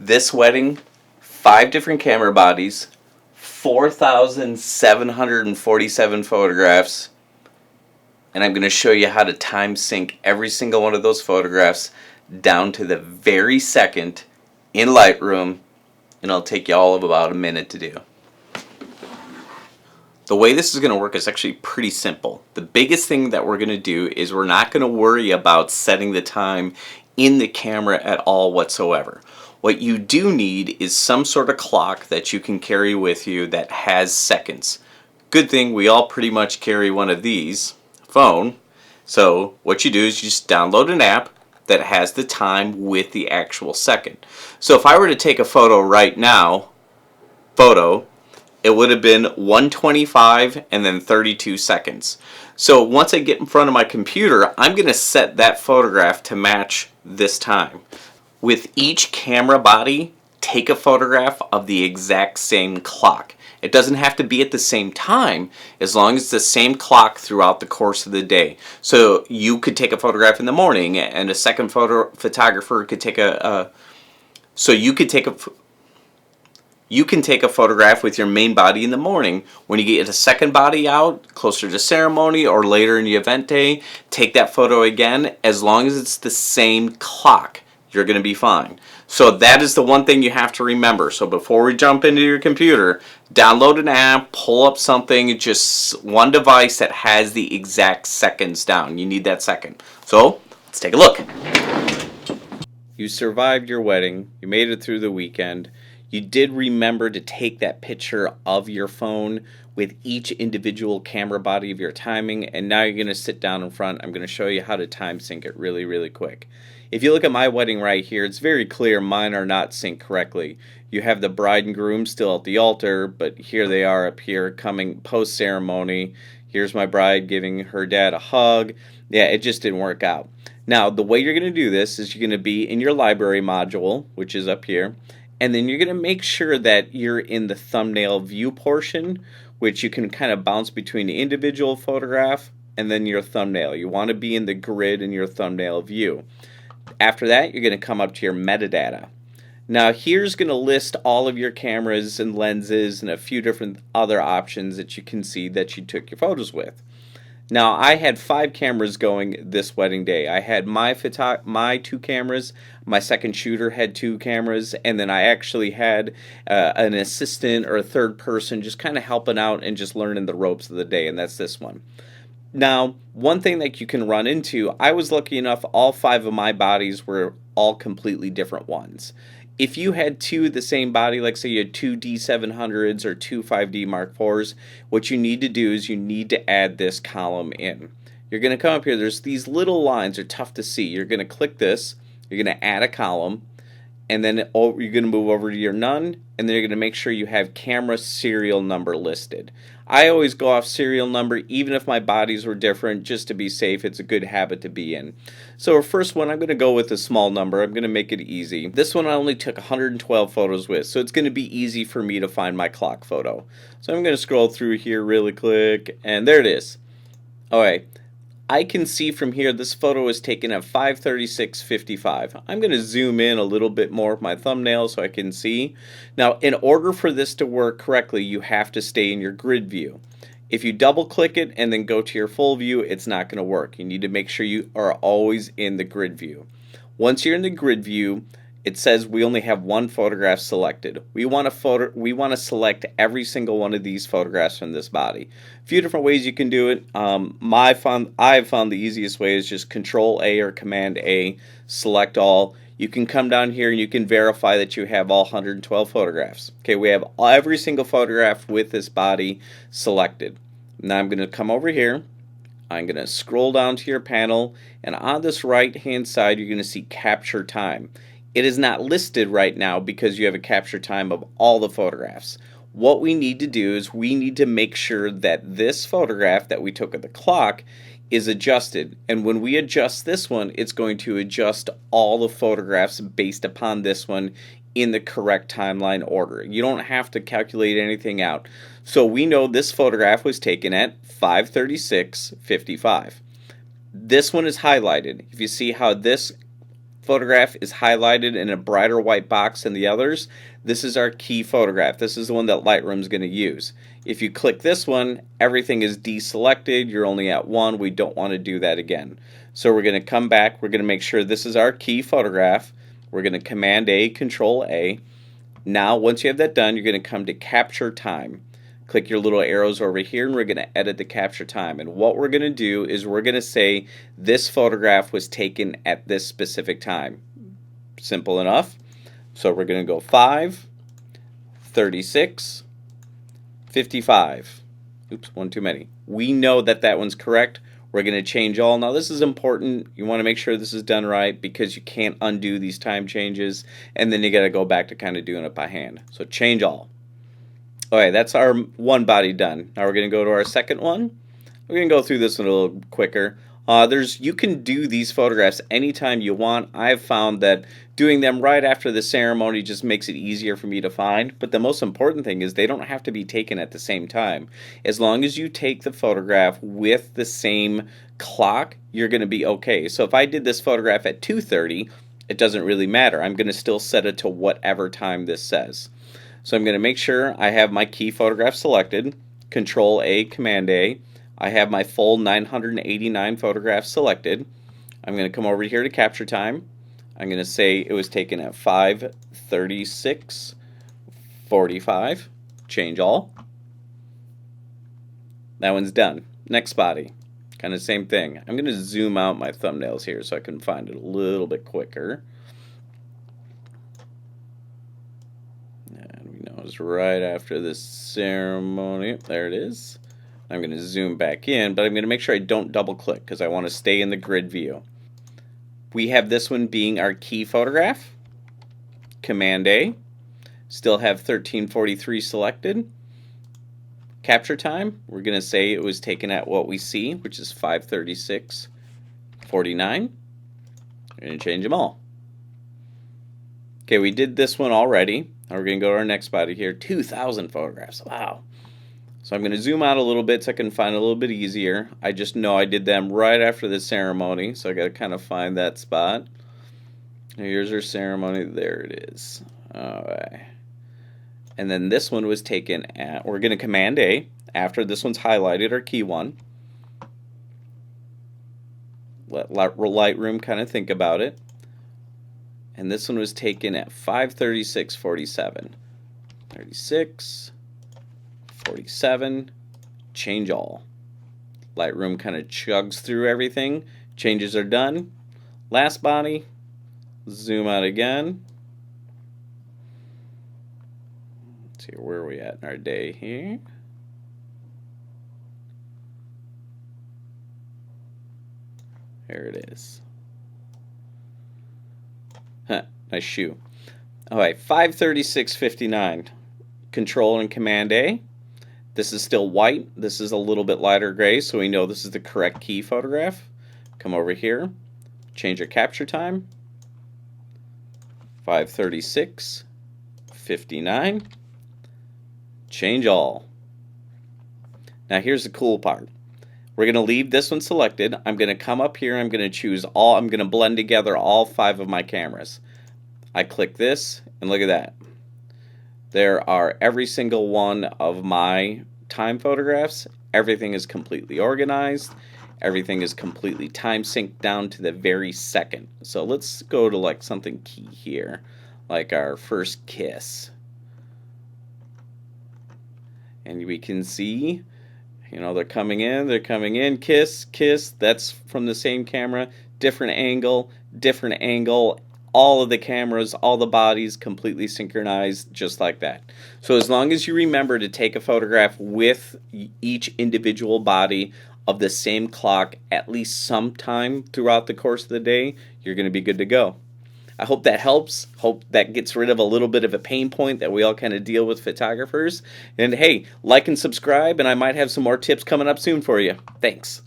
This wedding, 5 different camera bodies, 4,747 photographs, and I'm going to show you how to time sync every single one of those photographs down to the very second in Lightroom, and it'll take you all of about a minute to do. The way this is going to work is actually pretty simple. The biggest thing that we're going to do is we're not going to worry about setting the time in the camera at all whatsoever. What you do need is some sort of clock that you can carry with you that has seconds. Good thing we all pretty much carry one of these, phone. So what you do is you just download an app that has the time with the actual second. So if I were to take a photo right now, it would have been 125 and then 32 seconds. So once I get in front of my computer, I'm going to set that photograph to match this time. With each camera body, take a photograph of the exact same clock. It doesn't have to be at the same time as long as it's the same clock throughout the course of the day. So you could take a photograph in the morning and a second photographer could take you can take a photograph with your main body in the morning. When you get a second body out, closer to ceremony or later in the event day, take that photo again. As long as it's the same clock, you're going to be fine. So that is the one thing you have to remember. So before we jump into your computer, download an app, pull up something, just one device that has the exact seconds down. You need that second. So let's take a look. You survived your wedding. You made it through the weekend. You did remember to take that picture of your phone with each individual camera body of your timing, and now you're going to sit down in front. I'm going to show you how to time sync it really, really quick. If you look at my wedding right here, it's very clear mine are not synced correctly. You have the bride and groom still at the altar, but here they are up here coming post-ceremony. Here's my bride giving her dad a hug. Yeah, it just didn't work out. Now, the way you're going to do this is you're going to be in your library module, which is up here, and then you're going to make sure that you're in the thumbnail view portion, which you can kind of bounce between the individual photograph and then your thumbnail. You want to be in the grid in your thumbnail view. After that, you're going to come up to your metadata. Now, here's going to list all of your cameras and lenses and a few different other options that you can see that you took your photos with. Now, I had 5 cameras going this wedding day. I had my 2 cameras, my second shooter had 2 cameras, and then I actually had an assistant or a third person just kind of helping out and just learning the ropes of the day, and that's this one. Now, one thing that you can run into, I was lucky enough all 5 of my bodies were all completely different ones. If you had 2 of the same body, like say you had 2 D700s or 2 5D Mark IVs, what you need to do is you need to add this column in. You're going to come up here, there's these little lines, they're tough to see. You're going to click this, you're going to add a column, and then you're going to move over to your none, and then you're going to make sure you have camera serial number listed. I always go off serial number even if my bodies were different, just to be safe. It's a good habit to be in. So our first one, I'm going to go with a small number. I'm going to make it easy. This one I only took 112 photos with, so it's going to be easy for me to find my clock photo. So I'm going to scroll through here really quick, and there it is. Alright. I can see from here this photo was taken at 5:36:55. I'm going to zoom in a little bit more with my thumbnail so I can see. Now, in order for this to work correctly, you have to stay in your grid view. If you double click it and then go to your full view, it's not going to work. You need to make sure you are always in the grid view. Once you're in the grid view, it says we only have 1 photograph selected. We want to select every single one of these photographs from this body. A few different ways you can do it. I've found the easiest way is just Control A or Command A, select all. You can come down here and you can verify that you have all 112 photographs. Okay, we have every single photograph with this body selected. Now I'm going to come over here. I'm going to scroll down to your panel, and on this right hand side you're going to see capture time. It is not listed right now because you have a capture time of all the photographs. What we need to do is we need to make sure that this photograph that we took at the clock is adjusted. And when we adjust this one, it's going to adjust all the photographs based upon this one in the correct timeline order. You don't have to calculate anything out. So we know this photograph was taken at 5:36:55. This one is highlighted. If you see how this photograph is highlighted in a brighter white box than the others, this is our key photograph. This is the one that Lightroom is going to use. If you click this one, everything is deselected. You're only at one. We don't want to do that again. So we're going to come back. We're going to make sure this is our key photograph. We're going to Command A, Control A. Now, once you have that done, you're going to come to Capture Time. Click your little arrows over here, and we're going to edit the capture time. And what we're going to do is we're going to say this photograph was taken at this specific time. Simple enough. So we're going to go 5, 36, 55. Oops, one too many. We know that that one's correct. We're going to change all. Now this is important. You want to make sure this is done right because you can't undo these time changes, and then you got to go back to kind of doing it by hand. So change all. Okay, that's our one body done. Now we're going to go to our second one. We're going to go through this one a little quicker. You can do these photographs anytime you want. I've found that doing them right after the ceremony just makes it easier for me to find. But the most important thing is they don't have to be taken at the same time. As long as you take the photograph with the same clock, you're going to be okay. So if I did this photograph at 2:30, it doesn't really matter. I'm going to still set it to whatever time this says. So I'm going to make sure I have my key photograph selected, Control A, Command A. I have my full 989 photographs selected. I'm going to come over here to Capture Time. I'm going to say it was taken at 5:36:45. Change all. That one's done. Next body. Kind of same thing. I'm going to zoom out my thumbnails here so I can find it a little bit quicker. It was right after this ceremony. There it is. I'm going to zoom back in, but I'm going to make sure I don't double click because I want to stay in the grid view. We have this one being our key photograph. Command A. Still have 1343 selected. Capture time. We're going to say it was taken at what we see, which is 5:36:49. We're going to change them all. Okay, we did this one already. Now we're going to go to our next body here. 2,000 photographs. Wow. So I'm going to zoom out a little bit so I can find it a little bit easier. I just know I did them right after the ceremony, so I got to kind of find that spot. Here's our ceremony. There it is. All right. And then this one was taken at, we're going to Command A. After this one's highlighted, our key one. Let Lightroom kind of think about it. And this one was taken at 5:36:47. 36:47. Change all. Lightroom kind of chugs through everything. Changes are done. Last body. Zoom out again. Let's see, where are we at in our day here? There it is. Huh, nice shoe. Alright, 5:36:59. Control and Command A. This is still white. This is a little bit lighter gray, so we know this is the correct key photograph. Come over here. Change our capture time. 5:36:59. Change all. Now here's the cool part. We're going to leave this one selected. I'm going to come up here. I'm going to choose all. I'm going to blend together all 5 of my cameras. I click this, and look at that. There are every single one of my time photographs. Everything is completely organized. Everything is completely time synced down to the very second. So let's go to like something key here, like our first kiss. And we can see, you know, they're coming in, kiss, kiss. That's from the same camera, different angle, all of the cameras, all the bodies completely synchronized, just like that. So as long as you remember to take a photograph with each individual body of the same clock at least sometime throughout the course of the day, you're going to be good to go. I hope that helps. Hope that gets rid of a little bit of a pain point that we all kind of deal with photographers. And hey, like and subscribe, and I might have some more tips coming up soon for you. Thanks.